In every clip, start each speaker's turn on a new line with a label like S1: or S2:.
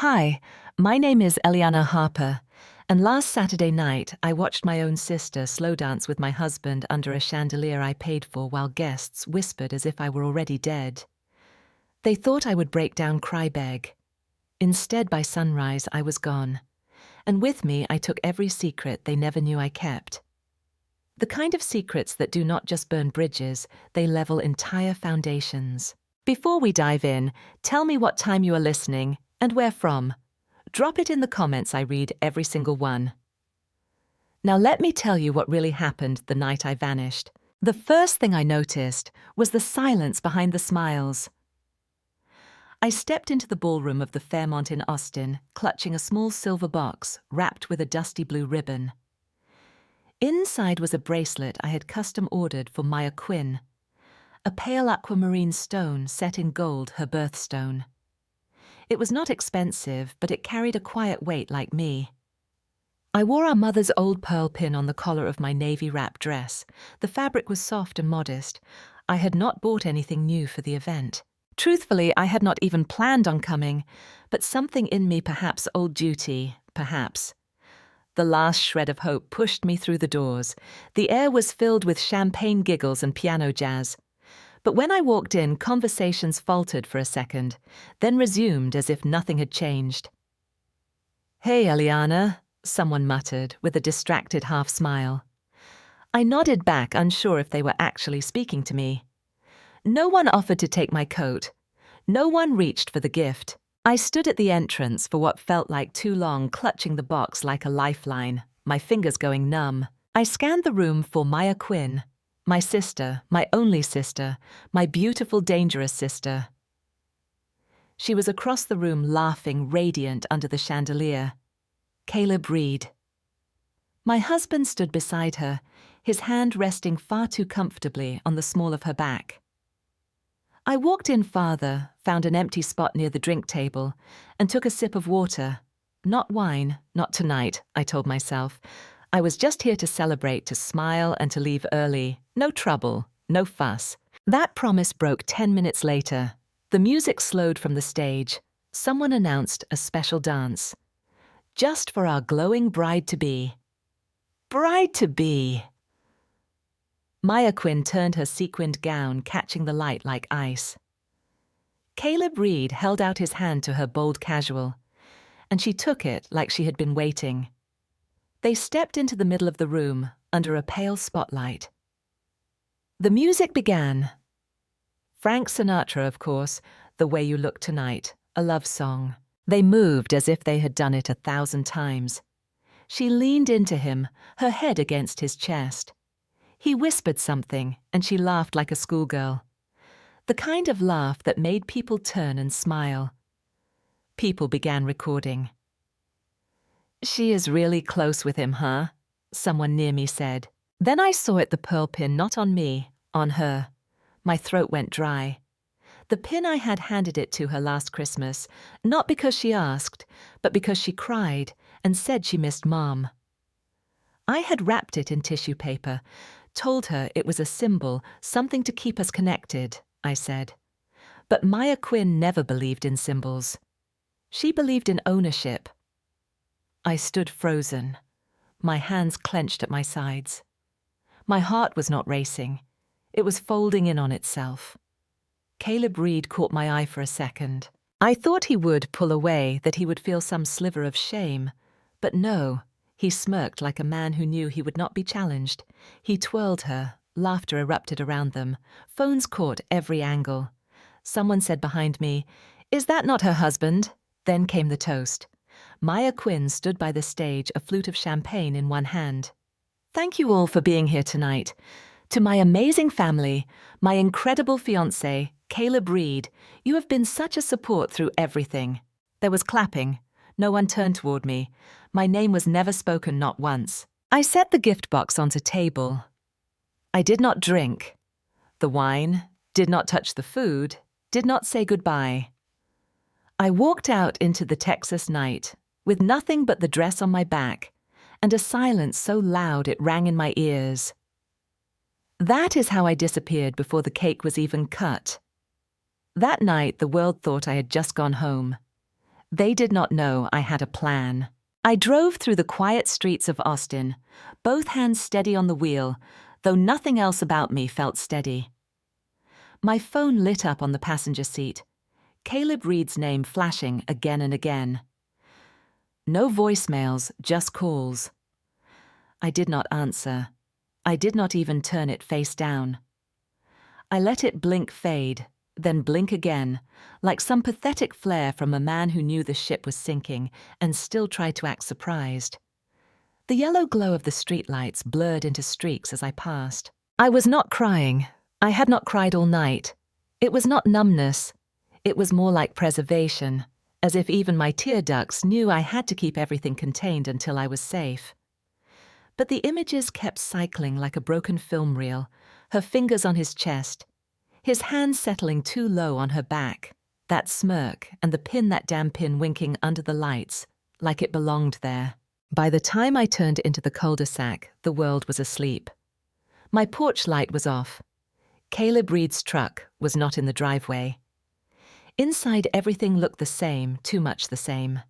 S1: Hi, my name is Eliana Harper, and last Saturday night I watched my own sister slow dance with my husband under a chandelier I paid for while guests whispered as if I were already dead. They thought I would break down cry-beg. Instead, by sunrise, I was gone, and with me I took every secret they never knew I kept. The kind of secrets that do not just burn bridges, they level entire foundations. Before we dive in, tell me what time you are listening and where from. Drop it in the comments, I read every single one. Now let me tell you what really happened the night I vanished. The first thing I noticed was the silence behind the smiles. I stepped into the ballroom of the Fairmont in Austin, clutching a small silver box wrapped with a dusty blue ribbon. Inside was a bracelet I had custom ordered for Maya Quinn, a pale aquamarine stone set in gold, her birthstone. It was not expensive, but it carried a quiet weight like me. I wore our mother's old pearl pin on the collar of my navy wrap dress. The fabric was soft and modest. I had not bought anything new for the event. Truthfully, I had not even planned on coming, but something in me, perhaps old duty, perhaps. The last shred of hope pushed me through the doors. The air was filled with champagne giggles and piano jazz. But when I walked in, conversations faltered for a second, then resumed as if nothing had changed. "Hey, Eliana," someone muttered with a distracted half-smile. I nodded back, unsure if they were actually speaking to me. No one offered to take my coat. No one reached for the gift. I stood at the entrance for what felt like too long, clutching the box like a lifeline, my fingers going numb. I scanned the room for Maya Quinn, my sister, my only sister, my beautiful, dangerous sister. She was across the room, laughing, radiant under the chandelier. Caleb Reed. My husband stood beside her, his hand resting far too comfortably on the small of her back. I walked in farther, found an empty spot near the drink table, and took a sip of water. Not wine, not tonight, I told myself. I was just here to celebrate, to smile, and to leave early. No trouble, no fuss. That promise broke 10 minutes later. The music slowed from the stage. Someone announced a special dance. Just for our glowing bride-to-be. Bride-to-be! Maya Quinn turned her sequined gown, catching the light like ice. Caleb Reed held out his hand to her bold casual, and she took it like she had been waiting. They stepped into the middle of the room, under a pale spotlight. The music began. Frank Sinatra, of course, The Way You Look Tonight, a love song. They moved as if they had done it 1,000 times. She leaned into him, her head against his chest. He whispered something, and she laughed like a schoolgirl. The kind of laugh that made people turn and smile. People began recording. "She is really close with him, huh?" someone near me said. Then I saw it, the pearl pin, not on me, on her. My throat went dry. The pin I had handed it to her last Christmas, not because she asked, but because she cried and said she missed Mom. I had wrapped it in tissue paper, told her it was a symbol, something to keep us connected, I said. But Maya Quinn never believed in symbols. She believed in ownership. I stood frozen, my hands clenched at my sides. My heart was not racing. It was folding in on itself. Caleb Reed caught my eye for a second. I thought he would pull away, that he would feel some sliver of shame. But no, he smirked like a man who knew he would not be challenged. He twirled her. Laughter erupted around them. Phones caught every angle. Someone said behind me, "Is that not her husband?" Then came the toast. Maya Quinn stood by the stage, a flute of champagne in one hand. "Thank you all for being here tonight. To my amazing family, my incredible fiancé, Caleb Reed, you have been such a support through everything." There was clapping. No one turned toward me. My name was never spoken, not once. I set the gift box onto table. I did not drink. The wine, did not touch the food, did not say goodbye. I walked out into the Texas night, with nothing but the dress on my back, and a silence so loud it rang in my ears. That is how I disappeared before the cake was even cut. That night, the world thought I had just gone home. They did not know I had a plan. I drove through the quiet streets of Austin, both hands steady on the wheel, though nothing else about me felt steady. My phone lit up on the passenger seat, Caleb Reed's name flashing again and again. No voicemails, just calls. I did not answer. I did not even turn it face down. I let it blink fade, then blink again, like some pathetic flare from a man who knew the ship was sinking and still tried to act surprised. The yellow glow of the streetlights blurred into streaks as I passed. I was not crying. I had not cried all night. It was not numbness. It was more like preservation, as if even my tear ducts knew I had to keep everything contained until I was safe. But the images kept cycling like a broken film reel, her fingers on his chest, his hands settling too low on her back, that smirk and the that damn pin winking under the lights, like it belonged there. By the time I turned into the cul-de-sac, the world was asleep. My porch light was off. Caleb Reed's truck was not in the driveway. Inside, everything looked the same, too much the same.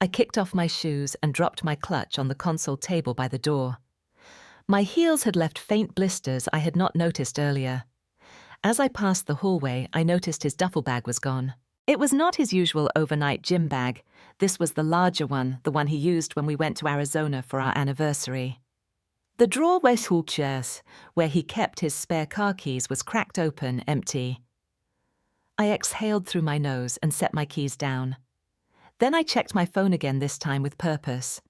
S1: I kicked off my shoes and dropped my clutch on the console table by the door. My heels had left faint blisters I had not noticed earlier. As I passed the hallway, I noticed his duffel bag was gone. It was not his usual overnight gym bag. This was the larger one, the one he used when we went to Arizona for our anniversary. The drawer where he kept his spare car keys was cracked open, empty. I exhaled through my nose and set my keys down. Then I checked my phone again, this time with purpose.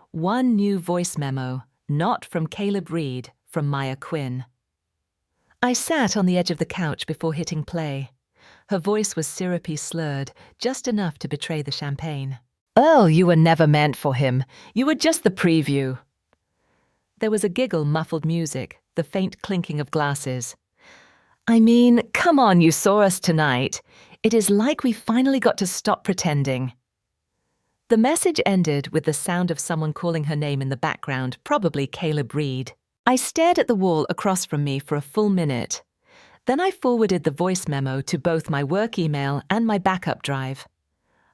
S1: One new voice memo, not from Caleb Reed, from Maya Quinn. I sat on the edge of the couch before hitting play. Her voice was syrupy slurred, just enough to betray the champagne. "Earl, you were never meant for him. You were just the preview." There was a giggle, muffled music, the faint clinking of glasses. "I mean, come on, you saw us tonight. It is like we finally got to stop pretending." The message ended with the sound of someone calling her name in the background, probably Caleb Reed. I stared at the wall across from me for a full minute. Then I forwarded the voice memo to both my work email and my backup drive.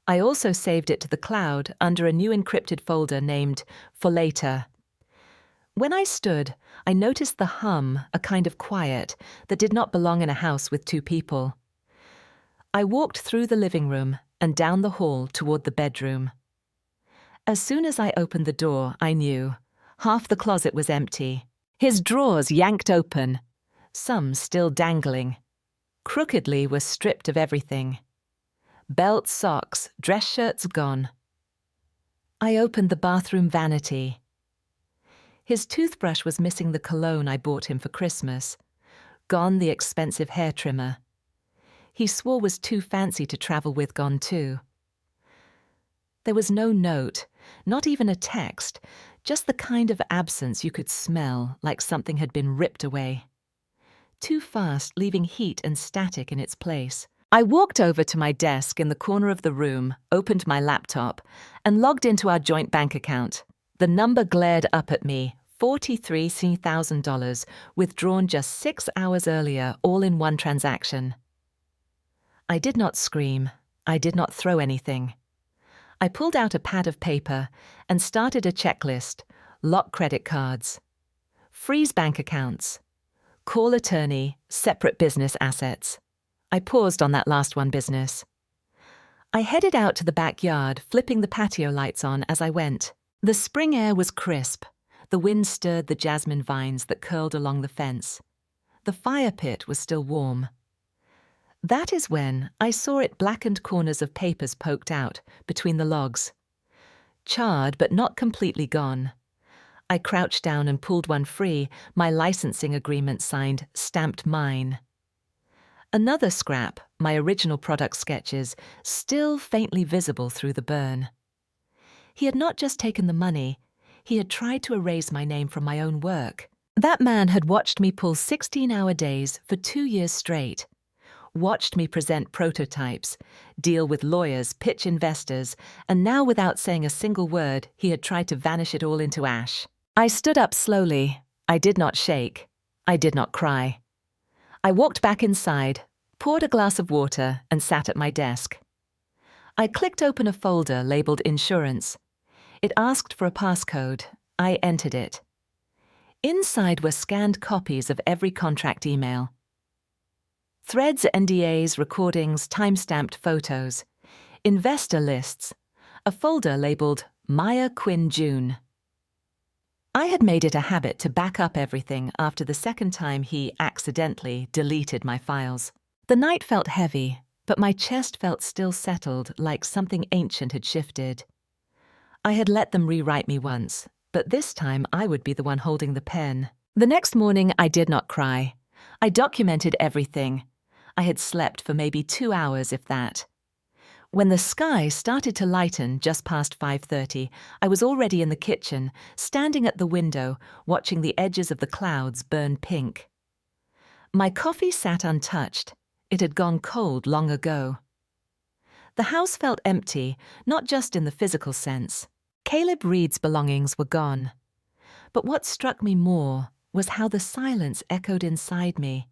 S1: I also saved it to the cloud under a new encrypted folder named For Later. When I stood, I noticed the hum, a kind of quiet, that did not belong in a house with two people. I walked through the living room and down the hall toward the bedroom. As soon as I opened the door, I knew. Half the closet was empty. His drawers yanked open, some still dangling. Crookedly were stripped of everything. Belts, socks, dress shirts gone. I opened the bathroom vanity. His toothbrush was missing the cologne I bought him for Christmas. Gone the expensive hair trimmer. He swore was too fancy to travel with, gone too. There was no note, not even a text, just the kind of absence you could smell, like something had been ripped away. Too fast, leaving heat and static in its place. I walked over to my desk in the corner of the room, opened my laptop, and logged into our joint bank account. The number glared up at me, $43,000, withdrawn just 6 hours earlier, all in one transaction. I did not scream. I did not throw anything. I pulled out a pad of paper and started a checklist: lock credit cards, freeze bank accounts, call attorney, separate business assets. I paused on that last one, business. I headed out to the backyard, flipping the patio lights on as I went. The spring air was crisp. The wind stirred the jasmine vines that curled along the fence. The fire pit was still warm. That is when I saw its blackened corners of papers poked out between the logs. Charred but not completely gone. I crouched down and pulled one free, my licensing agreement signed, stamped mine. Another scrap, my original product sketches, still faintly visible through the burn. He had not just taken the money, he had tried to erase my name from my own work. That man had watched me pull 16-hour days for 2 years straight. Watched me present prototypes, deal with lawyers, pitch investors, and now without saying a single word, he had tried to vanish it all into ash. I stood up slowly. I did not shake. I did not cry. I walked back inside, poured a glass of water, and sat at my desk. I clicked open a folder labeled Insurance. It asked for a passcode. I entered it. Inside were scanned copies of every contract email. Threads, NDAs, recordings, time-stamped photos. Investor lists. A folder labeled Maya Quinn June. I had made it a habit to back up everything after the second time he accidentally deleted my files. The night felt heavy, but my chest felt still settled, like something ancient had shifted. I had let them rewrite me once, but this time I would be the one holding the pen. The next morning, I did not cry. I documented everything. I had slept for maybe 2 hours, if that. When the sky started to lighten just past 5:30, I was already in the kitchen, standing at the window, watching the edges of the clouds burn pink. My coffee sat untouched. It had gone cold long ago. The house felt empty, not just in the physical sense. Caleb Reed's belongings were gone. But what struck me more was how the silence echoed inside me,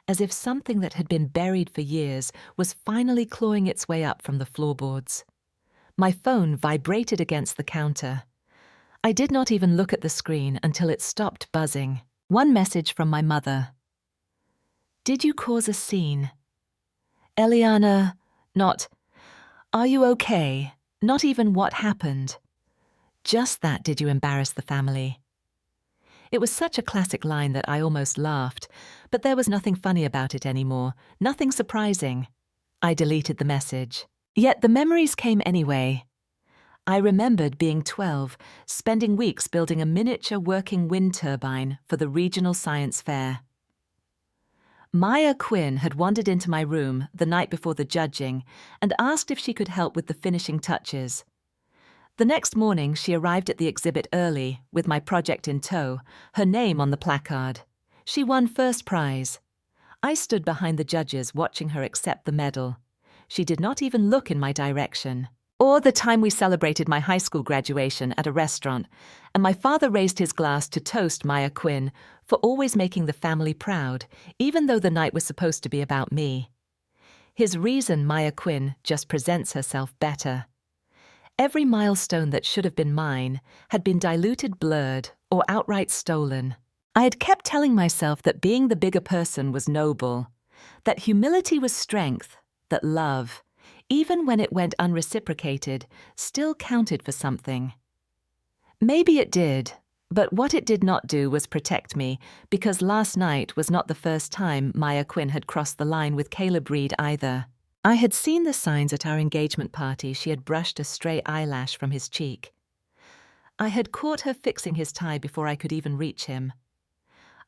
S1: as if something that had been buried for years was finally clawing its way up from the floorboards. My phone vibrated against the counter. I did not even look at the screen until it stopped buzzing. One message from my mother. Did you cause a scene? Eliana, not, are you okay? Not even what happened. Just that, did you embarrass the family? It was such a classic line that I almost laughed, but there was nothing funny about it anymore, nothing surprising. I deleted the message. Yet the memories came anyway. I remembered being 12, spending weeks building a miniature working wind turbine for the regional science fair. Maya Quinn had wandered into my room the night before the judging and asked if she could help with the finishing touches. The next morning, she arrived at the exhibit early, with my project in tow, her name on the placard. She won first prize. I stood behind the judges watching her accept the medal. She did not even look in my direction. Or the time we celebrated my high school graduation at a restaurant, and my father raised his glass to toast Maya Quinn for always making the family proud, even though the night was supposed to be about me. His reason Maya Quinn just presents herself better. Every milestone that should have been mine had been diluted, blurred, or outright stolen. I had kept telling myself that being the bigger person was noble, that humility was strength, that love, even when it went unreciprocated, still counted for something. Maybe it did, but what it did not do was protect me, because last night was not the first time Maya Quinn had crossed the line with Caleb Reed either. I had seen the signs at our engagement party. She had brushed a stray eyelash from his cheek. I had caught her fixing his tie before I could even reach him.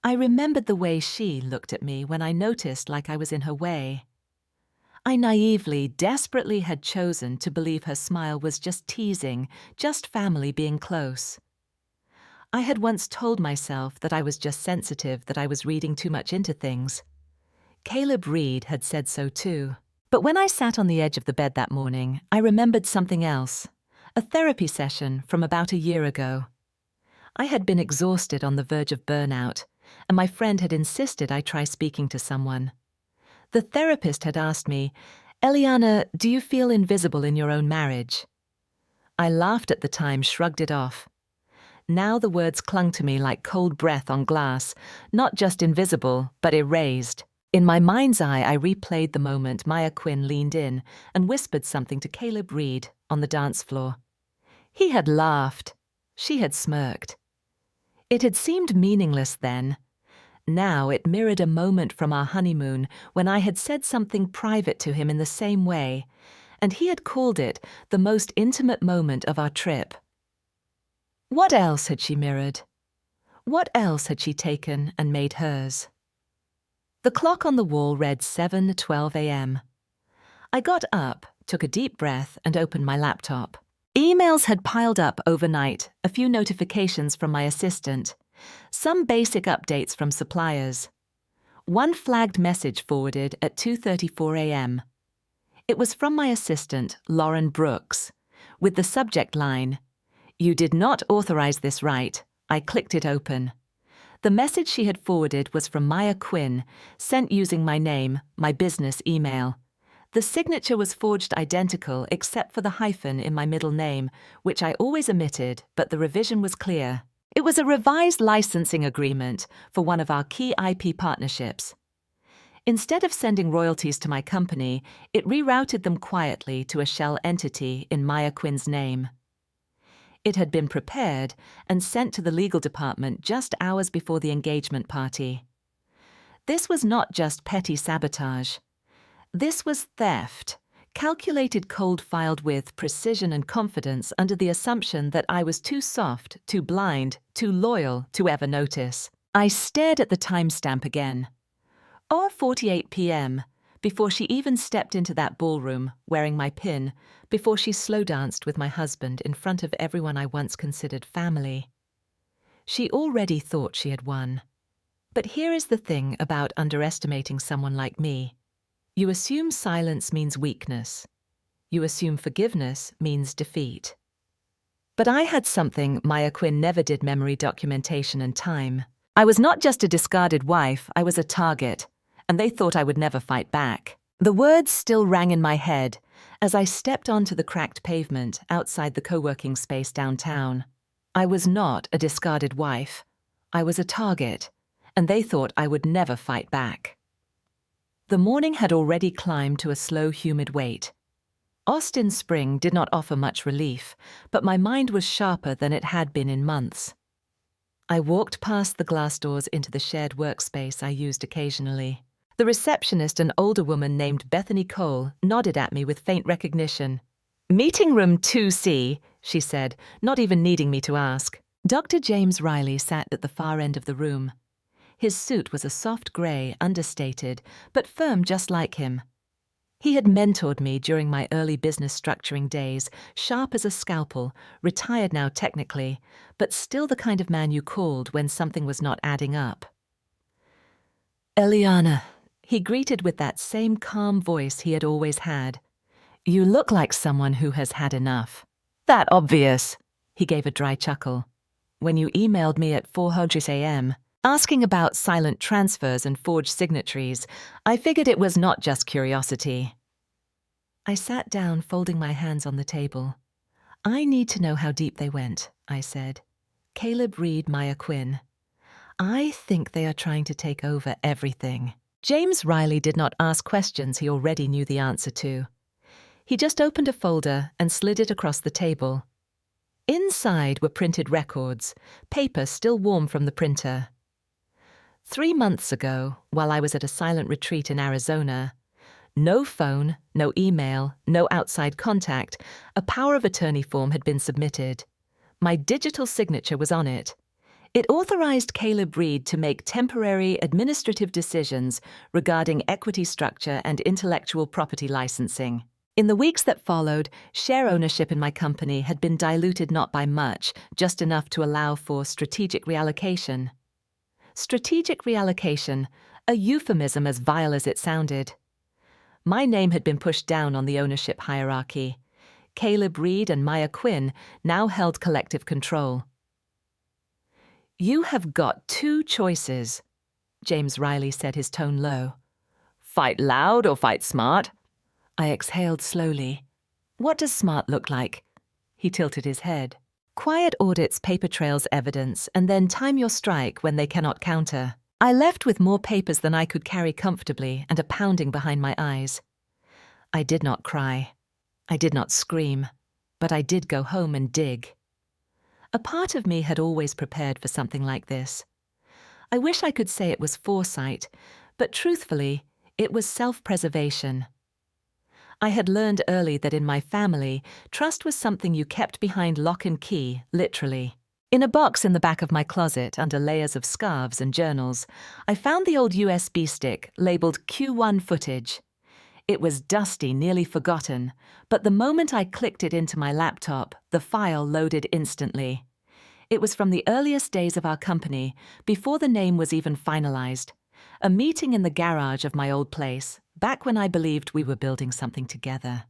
S1: I remembered the way she looked at me when I noticed like I was in her way. I naively, desperately had chosen to believe her smile was just teasing, just family being close. I had once told myself that I was just sensitive, that I was reading too much into things. Caleb Reed had said so too. But when I sat on the edge of the bed that morning, I remembered something else, a therapy session from about a year ago. I had been exhausted on the verge of burnout, and my friend had insisted I try speaking to someone. The therapist had asked me, Eliana, do you feel invisible in your own marriage? I laughed at the time, shrugged it off. Now the words clung to me like cold breath on glass, not just invisible, but erased. In my mind's eye, I replayed the moment Maya Quinn leaned in and whispered something to Caleb Reed on the dance floor. He had laughed. She had smirked. It had seemed meaningless then. Now it mirrored a moment from our honeymoon when I had said something private to him in the same way, and he had called it the most intimate moment of our trip. What else had she mirrored? What else had she taken and made hers? The clock on the wall read 7:12 a.m. I got up, took a deep breath, and opened my laptop. Emails had piled up overnight, a few notifications from my assistant, some basic updates from suppliers. One flagged message forwarded at 2:34 a.m. It was from my assistant, Lauren Brooks, with the subject line, "You did not authorize this, right?" I clicked it open. The message she had forwarded was from Maya Quinn, sent using my name, my business email. The signature was forged identical except for the hyphen in my middle name, which I always omitted, but the revision was clear. It was a revised licensing agreement for one of our key IP partnerships. Instead of sending royalties to my company, it rerouted them quietly to a shell entity in Maya Quinn's name. It had been prepared and sent to the legal department just hours before the engagement party. This was not just petty sabotage. This was theft, calculated cold-filed with precision and confidence under the assumption that I was too soft, too blind, too loyal to ever notice. I stared at the timestamp again. 4:48 p.m., before she even stepped into that ballroom, wearing my pin, before she slow danced with my husband in front of everyone I once considered family. She already thought she had won. But here is the thing about underestimating someone like me. You assume silence means weakness. You assume forgiveness means defeat. But I had something Maya Quinn never did: memory, documentation, and time. I was not just a discarded wife, I was a target, and they thought I would never fight back. The words still rang in my head as I stepped onto the cracked pavement outside the co-working space downtown. I was not a discarded wife. I was a target, and they thought I would never fight back. The morning had already climbed to a slow, humid wait. Austin spring did not offer much relief, but my mind was sharper than it had been in months. I walked past the glass doors into the shared workspace I used occasionally. The receptionist, an older woman named Bethany Cole, nodded at me with faint recognition. "Meeting room 2C, she said, not even needing me to ask. Dr. James Riley sat at the far end of the room. His suit was a soft grey, understated, but firm just like him. He had mentored me during my early business structuring days, sharp as a scalpel, retired now technically, but still the kind of man you called when something was not adding up. "Eliana," he greeted with that same calm voice he had always had. "You look like someone who has had enough." "That obvious," he gave a dry chuckle. "When you emailed me at 4:00 a.m., asking about silent transfers and forged signatories, I figured it was not just curiosity." I sat down, folding my hands on the table. "I need to know how deep they went," I said. "Caleb Reed, Maya Quinn. I think they are trying to take over everything." James Riley did not ask questions he already knew the answer to. He just opened a folder and slid it across the table. Inside were printed records, paper still warm from the printer. 3 months ago, while I was at a silent retreat in Arizona, no phone, no email, no outside contact, a power of attorney form had been submitted. My digital signature was on it. It authorized Caleb Reed to make temporary administrative decisions regarding equity structure and intellectual property licensing. In the weeks that followed, share ownership in my company had been diluted not by much, just enough to allow for strategic reallocation. Strategic reallocation, a euphemism as vile as it sounded. My name had been pushed down on the ownership hierarchy. Caleb Reed and Maya Quinn now held collective control. "You have got 2 choices," James Riley said, his tone low. "Fight loud or fight smart?" I exhaled slowly. "What does smart look like?" He tilted his head. "Quiet audits, paper trails, evidence, and then time your strike when they cannot counter." I left with more papers than I could carry comfortably and a pounding behind my eyes. I did not cry. I did not scream. But I did go home and dig. A part of me had always prepared for something like this. I wish I could say it was foresight, but truthfully, it was self-preservation. I had learned early that in my family, trust was something you kept behind lock and key, literally. In a box in the back of my closet, under layers of scarves and journals, I found the old USB stick labeled Q1 footage. It was dusty, nearly forgotten, but the moment I clicked it into my laptop, the file loaded instantly. It was from the earliest days of our company, before the name was even finalized. A meeting in the garage of my old place, back when I believed we were building something together.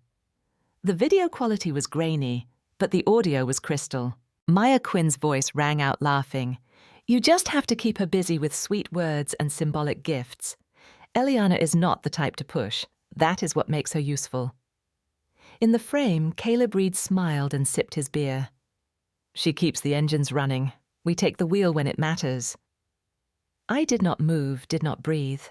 S1: The video quality was grainy, but the audio was crystal. Maya Quinn's voice rang out laughing. "You just have to keep her busy with sweet words and symbolic gifts. Eliana is not the type to push. That is what makes her useful. In the frame, Caleb Reed smiled and sipped his beer. She keeps the engines running. We take the wheel when it matters. I did not move, did not breathe.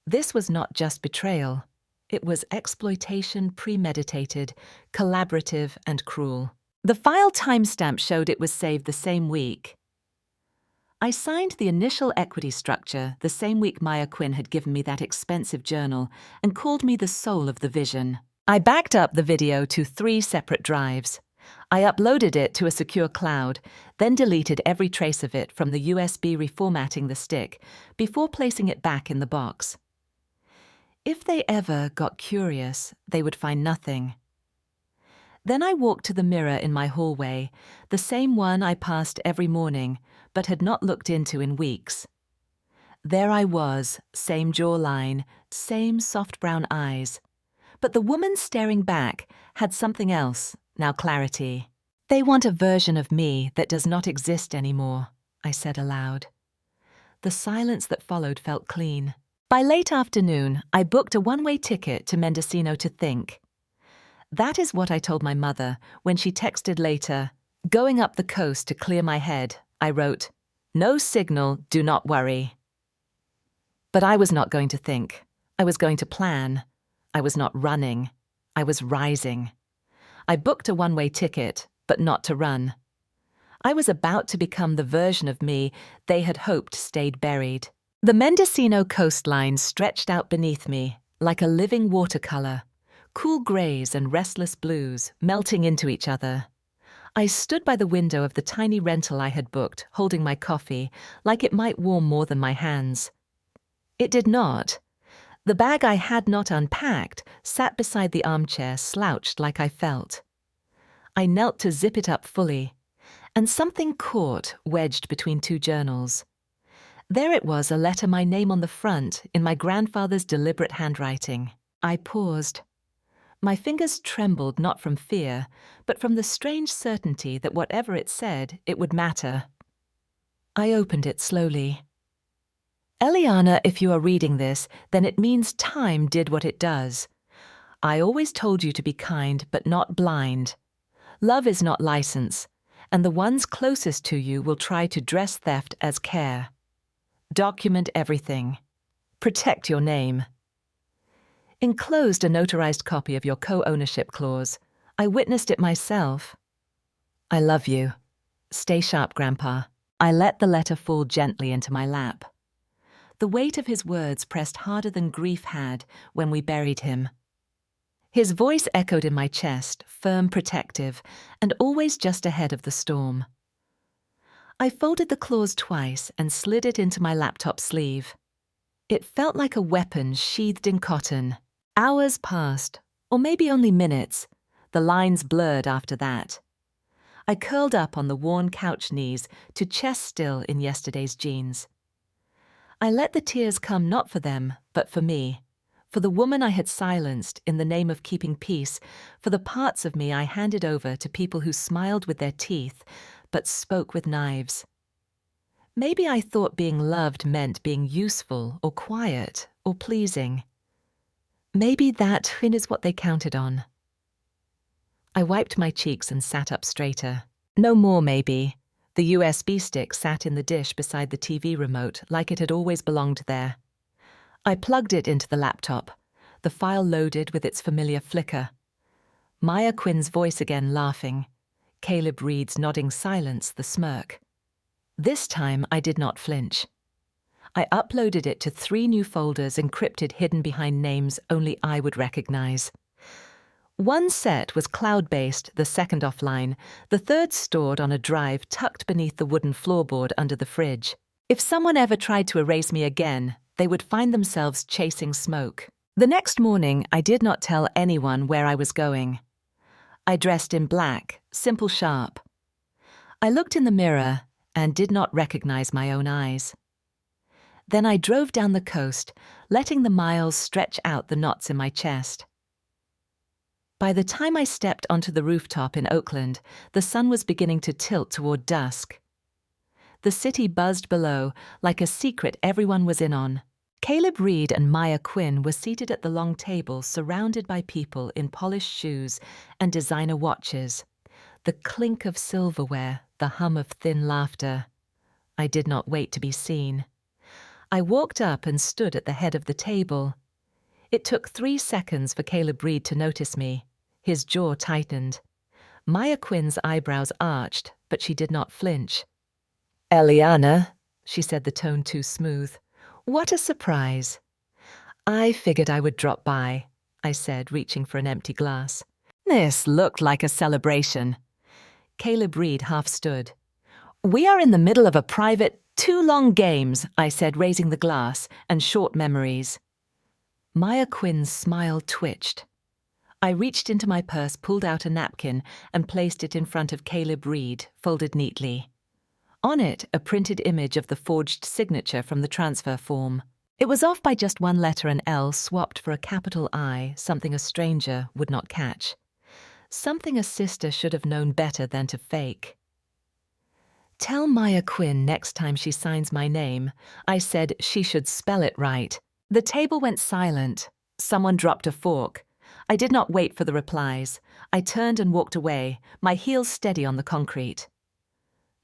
S1: This was not just betrayal. It was exploitation premeditated, collaborative, and cruel. The file timestamp showed it was saved the same week. I signed the initial equity structure the same week Maya Quinn had given me that expensive journal and called me the soul of the vision. I backed up the video to 3 separate drives. I uploaded it to a secure cloud, then deleted every trace of it from the USB reformatting the stick before placing it back in the box. If they ever got curious, they would find nothing. Then I walked to the mirror in my hallway, the same one I passed every morning, but had not looked into in weeks. There I was, same jawline, same soft brown eyes. But the woman staring back had something else, now clarity. They want a version of me that does not exist anymore, I said aloud. The silence that followed felt clean. By late afternoon, I booked a one-way ticket to Mendocino to think. That is what I told my mother when she texted later, "Going up the coast to clear my head," I wrote, "No signal, do not worry." But I was not going to think. I was going to plan. I was not running. I was rising. I booked a one-way ticket, but not to run. I was about to become the version of me they had hoped stayed buried. The Mendocino coastline stretched out beneath me like a living watercolor, cool grays and restless blues melting into each other. I stood by the window of the tiny rental I had booked, holding my coffee, like it might warm more than my hands. It did not. The bag I had not unpacked sat beside the armchair, slouched like I felt. I knelt to zip it up fully, and something caught, wedged between 2 journals. There it was, a letter, my name on the front, in my grandfather's deliberate handwriting. I paused. My fingers trembled not from fear, but from the strange certainty that whatever it said, it would matter. I opened it slowly. Eliana, if you are reading this, then it means time did what it does. I always told you to be kind, but not blind. Love is not license, and the ones closest to you will try to dress theft as care. Document everything. Protect your name. Enclosed a notarized copy of your co-ownership clause. I witnessed it myself. I love you. Stay sharp, Grandpa. I let the letter fall gently into my lap. The weight of his words pressed harder than grief had when we buried him. His voice echoed in my chest, firm, protective, and always just ahead of the storm. I folded the clause twice and slid it into my laptop sleeve. It felt like a weapon sheathed in cotton. Hours passed, or maybe only minutes. The lines blurred after that. I curled up on the worn couch knees to chest still in yesterday's jeans. I let the tears come not for them, but for me, for the woman I had silenced in the name of keeping peace, for the parts of me I handed over to people who smiled with their teeth, but spoke with knives. Maybe I thought being loved meant being useful or quiet or pleasing. Maybe that is what they counted on. I wiped my cheeks and sat up straighter. No more, maybe. The USB stick sat in the dish beside the TV remote like it had always belonged there. I plugged it into the laptop. The file loaded with its familiar flicker. Maya Quinn's voice again laughing. Caleb Reed's nodding silence, the smirk. This time I did not flinch. I uploaded it to 3 new folders encrypted hidden behind names only I would recognize. One set was cloud-based, the second offline, the third stored on a drive tucked beneath the wooden floorboard under the fridge. If someone ever tried to erase me again, they would find themselves chasing smoke. The next morning, I did not tell anyone where I was going. I dressed in black, simple sharp. I looked in the mirror and did not recognize my own eyes. Then I drove down the coast, letting the miles stretch out the knots in my chest. By the time I stepped onto the rooftop in Oakland, the sun was beginning to tilt toward dusk. The city buzzed below like a secret everyone was in on. Caleb Reed and Maya Quinn were seated at the long table surrounded by people in polished shoes and designer watches. The clink of silverware, the hum of thin laughter. I did not wait to be seen. I walked up and stood at the head of the table. It took 3 seconds for Caleb Reed to notice me. His jaw tightened. Maya Quinn's eyebrows arched, but she did not flinch. "Eliana," she said, the tone too smooth. "What a surprise." "I figured I would drop by," I said, reaching for an empty glass. This looked like a celebration. Caleb Reed half stood. "We are in the middle of a private 2 long games," I said, raising the glass, "and short memories." Maya Quinn's smile twitched. I reached into my purse, pulled out a napkin, and placed it in front of Caleb Reed, folded neatly. On it, a printed image of the forged signature from the transfer form. It was off by just 1 letter, an L swapped for a capital I, something a stranger would not catch. Something a sister should have known better than to fake. "Tell Maya Quinn next time she signs my name," I said, "she should spell it right." The table went silent. Someone dropped a fork. I did not wait for the replies. I turned and walked away, my heels steady on the concrete.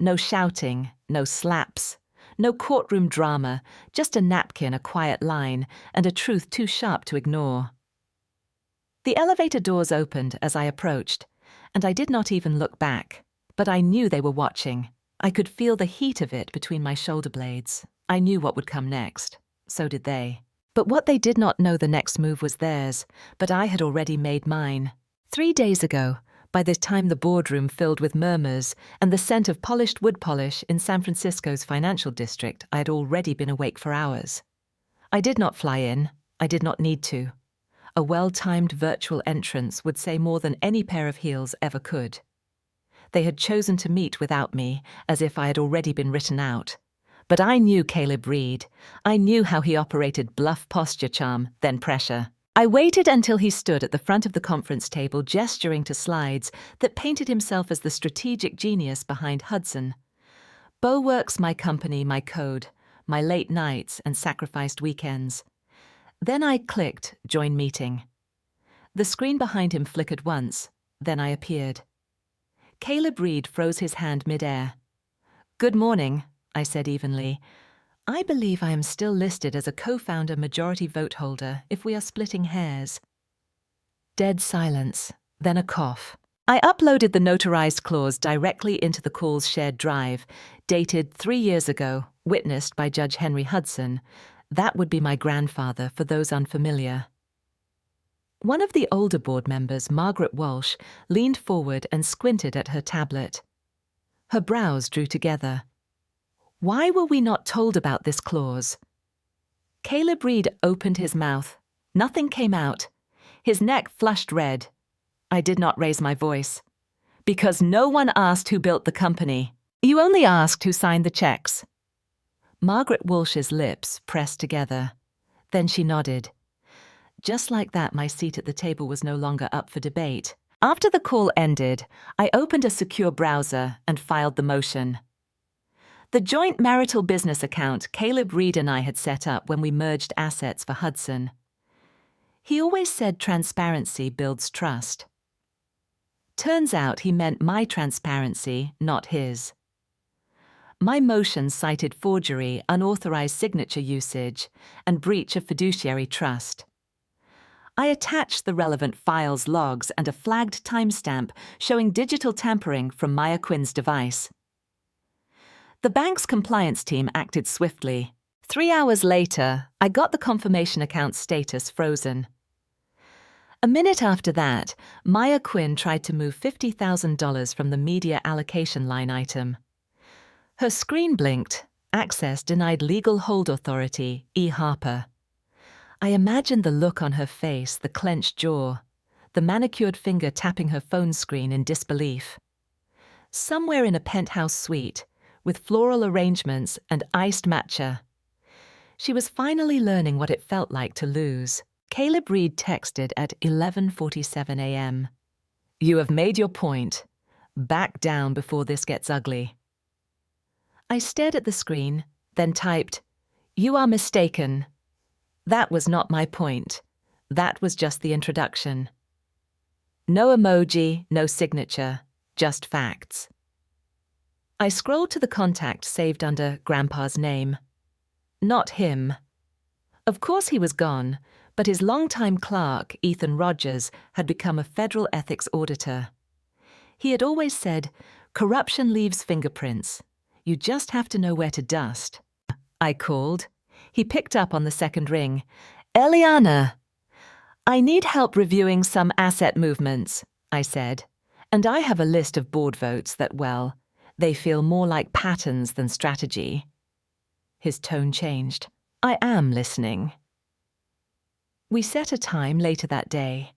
S1: No shouting, no slaps, no courtroom drama, just a napkin, a quiet line, and a truth too sharp to ignore. The elevator doors opened as I approached, and I did not even look back. But I knew they were watching. I could feel the heat of it between my shoulder blades. I knew what would come next. So did they. But what they did not know, the next move was theirs, but I had already made mine. 3 days ago, by the time the boardroom filled with murmurs and the scent of polished wood polish in San Francisco's financial district, I had already been awake for hours. I did not fly in. I did not need to. A well-timed virtual entrance would say more than any pair of heels ever could. They had chosen to meet without me, as if I had already been written out. But I knew Caleb Reed. I knew how he operated bluff posture charm, then pressure. I waited until he stood at the front of the conference table, gesturing to slides that painted himself as the strategic genius behind Hudson. Boworks, my company, my code, my late nights and sacrificed weekends. Then I clicked, join meeting. The screen behind him flickered once, then I appeared. Caleb Reed froze his hand mid-air. "Good morning," I said evenly. "I believe I am still listed as a co-founder majority vote holder if we are splitting hairs." Dead silence, then a cough. I uploaded the notarized clause directly into the call's shared drive, dated 3 years ago, witnessed by Judge Henry Hudson. That would be my grandfather, for those unfamiliar. One of the older board members, Margaret Walsh, leaned forward and squinted at her tablet. Her brows drew together. Why were we not told about this clause? Caleb Reed opened his mouth. Nothing came out. His neck flushed red. I did not raise my voice. "Because no one asked who built the company. You only asked who signed the checks." Margaret Walsh's lips pressed together. Then she nodded. Just like that, my seat at the table was no longer up for debate. After the call ended, I opened a secure browser and filed the motion. The joint marital business account Caleb Reed and I had set up when we merged assets for Hudson. He always said transparency builds trust. Turns out he meant my transparency, not his. My motion cited forgery, unauthorized signature usage, and breach of fiduciary trust. I attached the relevant files, logs, and a flagged timestamp showing digital tampering from Maya Quinn's device. The bank's compliance team acted swiftly. 3 hours later, I got the confirmation account status frozen. A minute after that, Maya Quinn tried to move $50,000 from the media allocation line item. Her screen blinked. Access denied legal hold authority, E. Harper. I imagined the look on her face, the clenched jaw, the manicured finger tapping her phone screen in disbelief. Somewhere in a penthouse suite, with floral arrangements and iced matcha. She was finally learning what it felt like to lose. Caleb Reed texted at 11:47 a.m. "You have made your point. Back down before this gets ugly." I stared at the screen, then typed, "You are mistaken. That was not my point. That was just the introduction. No emoji, no signature, just facts. I scrolled to the contact saved under Grandpa's name. Not him. Of course he was gone, but his longtime clerk, Ethan Rogers, had become a federal ethics auditor. He had always said, "Corruption leaves fingerprints. You just have to know where to dust." I called. He picked up on the second ring. "Eliana, I need help reviewing some asset movements," I said. "And I have a list of board votes that, well, they feel more like patterns than strategy." His tone changed. "I am listening." We set a time later that day.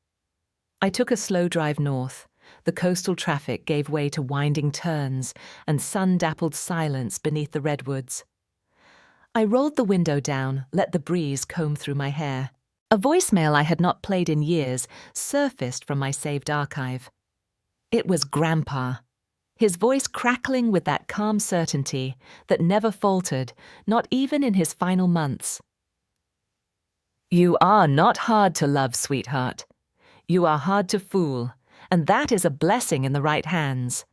S1: I took a slow drive north. The coastal traffic gave way to winding turns and sun-dappled silence beneath the redwoods. I rolled the window down, let the breeze comb through my hair. A voicemail I had not played in years surfaced from my saved archive. It was Grandpa, his voice crackling with that calm certainty that never faltered, not even in his final months. "You are not hard to love, sweetheart. You are hard to fool, and that is a blessing in the right hands."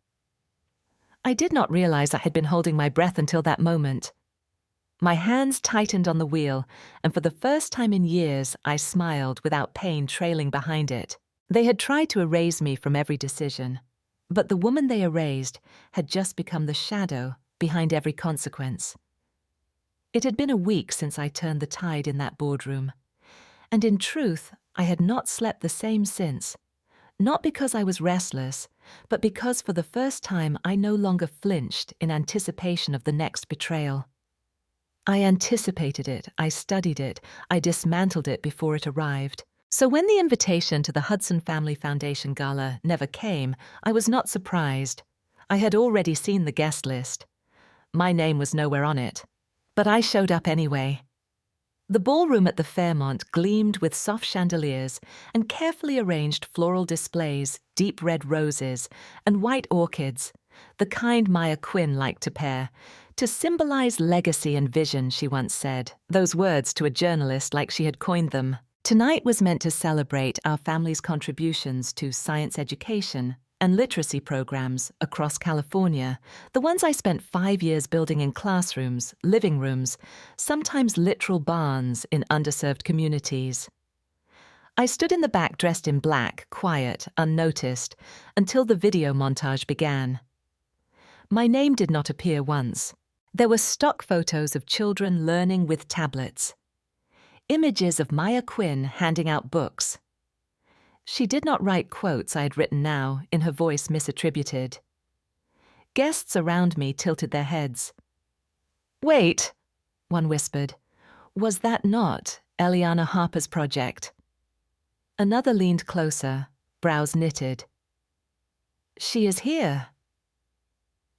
S1: I did not realize I had been holding my breath until that moment. My hands tightened on the wheel, and for the first time in years, I smiled without pain trailing behind it. They had tried to erase me from every decision, but the woman they erased had just become the shadow behind every consequence. It had been a week since I turned the tide in that boardroom, and in truth, I had not slept the same since. Not because I was restless, but because for the first time I no longer flinched in anticipation of the next betrayal. I anticipated it, I studied it, I dismantled it before it arrived. So when the invitation to the Hudson Family Foundation Gala never came, I was not surprised. I had already seen the guest list. My name was nowhere on it. But I showed up anyway. The ballroom at the Fairmont gleamed with soft chandeliers and carefully arranged floral displays, deep red roses, and white orchids, the kind Maya Quinn liked to pair, to symbolize legacy and vision, she once said, those words to a journalist like she had coined them. Tonight was meant to celebrate our family's contributions to science education and literacy programs across California, the ones I spent 5 years building in classrooms, living rooms, sometimes literal barns in underserved communities. I stood in the back dressed in black, quiet, unnoticed, until the video montage began. My name did not appear once. There were stock photos of children learning with tablets. Images of Maya Quinn handing out books. She did not write quotes I had written now, in her voice misattributed. Guests around me tilted their heads. "Wait," one whispered. "Was that not Eliana Harper's project?" Another leaned closer, brows knitted. "She is here."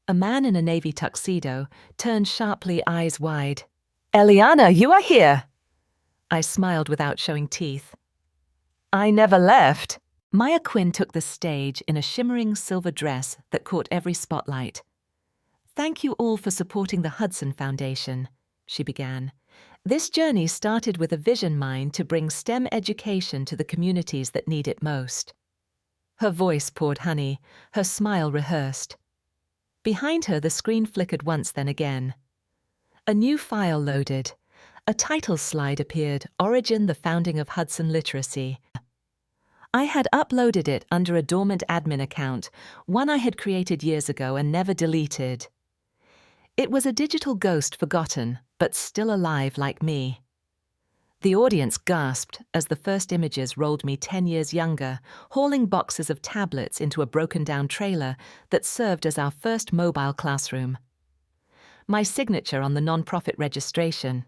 S1: A man in a navy tuxedo turned sharply, eyes wide. "Eliana, you are here!" I smiled without showing teeth. "I never left." Maya Quinn took the stage in a shimmering silver dress that caught every spotlight. "Thank you all for supporting the Hudson Foundation," she began. "This journey started with a vision mind to bring STEM education to the communities that need it most." Her voice poured honey, her smile rehearsed. Behind her, the screen flickered once, then again. A new file loaded. A title slide appeared, Origin: The Founding of Hudson Literacy. I had uploaded it under a dormant admin account, one I had created years ago and never deleted. It was a digital ghost forgotten, but still alive like me. The audience gasped as the first images rolled me 10 years younger, hauling boxes of tablets into a broken-down trailer that served as our first mobile classroom. My signature on the non-profit registration.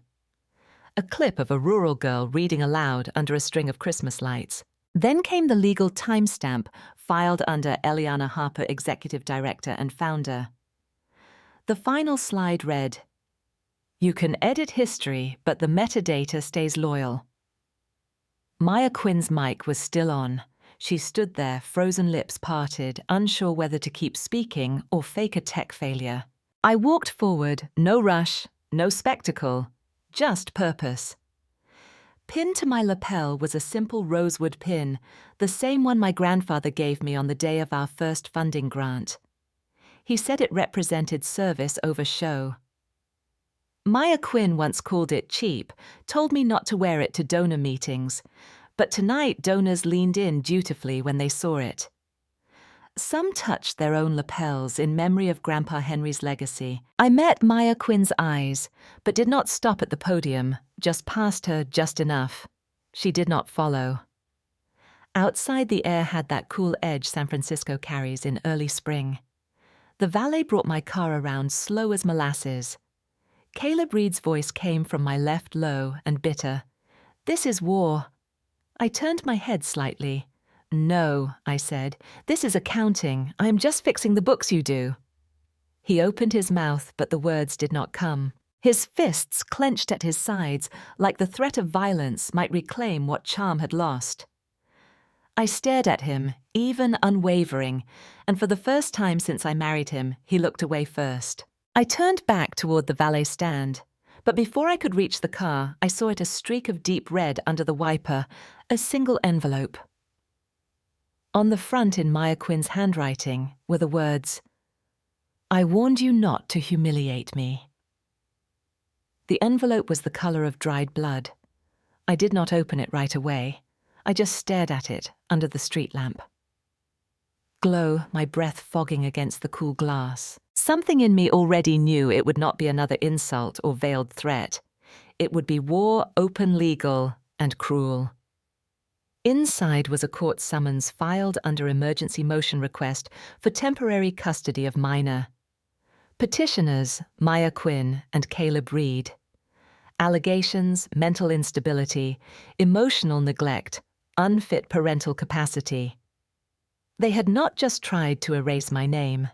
S1: A clip of a rural girl reading aloud under a string of Christmas lights. Then came the legal timestamp filed under Eliana Harper, Executive Director and Founder. The final slide read, "You can edit history, but the metadata stays loyal." Maya Quinn's mic was still on. She stood there, frozen lips parted, unsure whether to keep speaking or fake a tech failure. I walked forward, no rush, no spectacle, just purpose. Pinned to my lapel was a simple rosewood pin, the same one my grandfather gave me on the day of our first funding grant. He said it represented service over show. Maya Quinn once called it cheap, told me not to wear it to donor meetings, but tonight donors leaned in dutifully when they saw it. Some touched their own lapels in memory of Grandpa Henry's legacy. I met Maya Quinn's eyes, but did not stop at the podium, just passed her just enough. She did not follow. Outside, the air had that cool edge San Francisco carries in early spring. The valet brought my car around slow as molasses. Caleb Reed's voice came from my left low and bitter. "This is war." I turned my head slightly. "No," I said, "this is accounting. I am just fixing the books you do." He opened his mouth, but the words did not come. His fists clenched at his sides, like the threat of violence might reclaim what charm had lost. I stared at him, even unwavering, and for the first time since I married him, he looked away first. I turned back toward the valet stand, but before I could reach the car, I saw it a streak of deep red under the wiper, a single envelope. On the front in Maya Quinn's handwriting were the words, "I warned you not to humiliate me." The envelope was the color of dried blood. I did not open it right away. I just stared at it under the street lamp. Glow, my breath fogging against the cool glass. Something in me already knew it would not be another insult or veiled threat. It would be war, open, legal, and cruel. Inside was a court summons filed under emergency motion request for temporary custody of minor. Petitioners, Maya Quinn and Caleb Reed. Allegations, mental instability, emotional neglect, unfit parental capacity. They had not just tried to erase my name.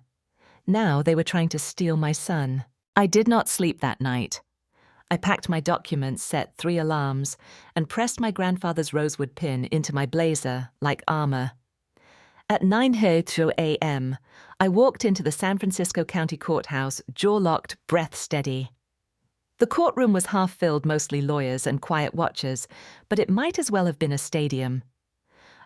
S1: Now they were trying to steal my son. I did not sleep that night. I packed my documents, set 3 alarms, and pressed my grandfather's rosewood pin into my blazer like armor. At 9:30 a.m., I walked into the San Francisco County Courthouse, jaw-locked, breath steady. The courtroom was half-filled, mostly lawyers and quiet watchers, but it might as well have been a stadium.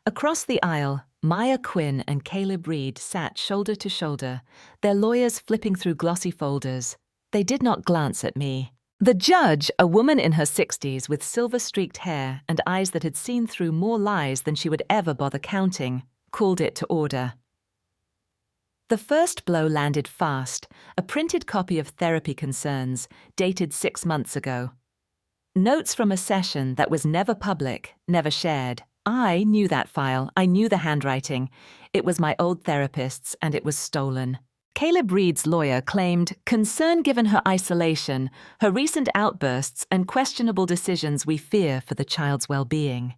S1: Across the aisle, Maya Quinn and Caleb Reed sat shoulder to shoulder, their lawyers flipping through glossy folders. They did not glance at me. The judge, a woman in her 60s with silver-streaked hair and eyes that had seen through more lies than she would ever bother counting, called it to order. The first blow landed fast, a printed copy of Therapy Concerns, dated 6 months ago. Notes from a session that was never public, never shared. I knew that file. I knew the handwriting. It was my old therapist's, and it was stolen. Caleb Reed's lawyer claimed concern given her isolation, her recent outbursts, and questionable decisions we fear for the child's well-being.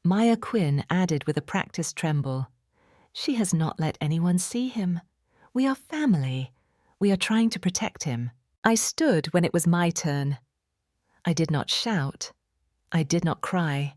S1: Maya Quinn added with a practiced tremble, "She has not let anyone see him. We are family. We are trying to protect him." I stood when it was my turn. I did not shout. I did not cry.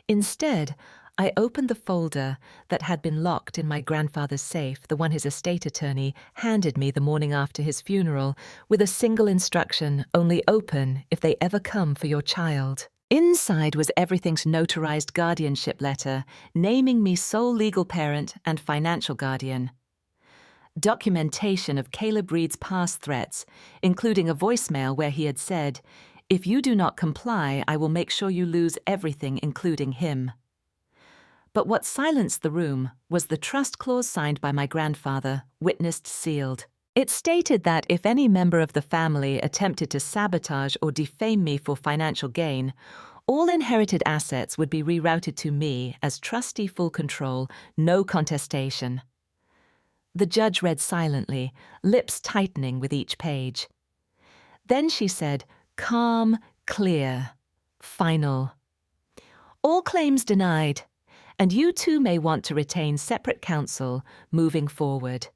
S1: Instead, I opened the folder that had been locked in my grandfather's safe, the one his estate attorney handed me the morning after his funeral, with a single instruction, only open if they ever come for your child. Inside was everything's notarized guardianship letter, naming me sole legal parent and financial guardian. Documentation of Caleb Reed's past threats, including a voicemail where he had said, "If you do not comply, I will make sure you lose everything, including him." But what silenced the room was the trust clause signed by my grandfather, witnessed sealed. It stated that if any member of the family attempted to sabotage or defame me for financial gain, all inherited assets would be rerouted to me as trustee full control, no contestation. The judge read silently, lips tightening with each page. Then she said, calm, clear, final. "All claims denied, and you too may want to retain separate counsel moving forward."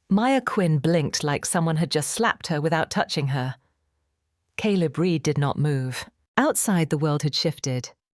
S1: Maya Quinn blinked like someone had just slapped her without touching her. Caleb Reed did not move. Outside, the world had shifted.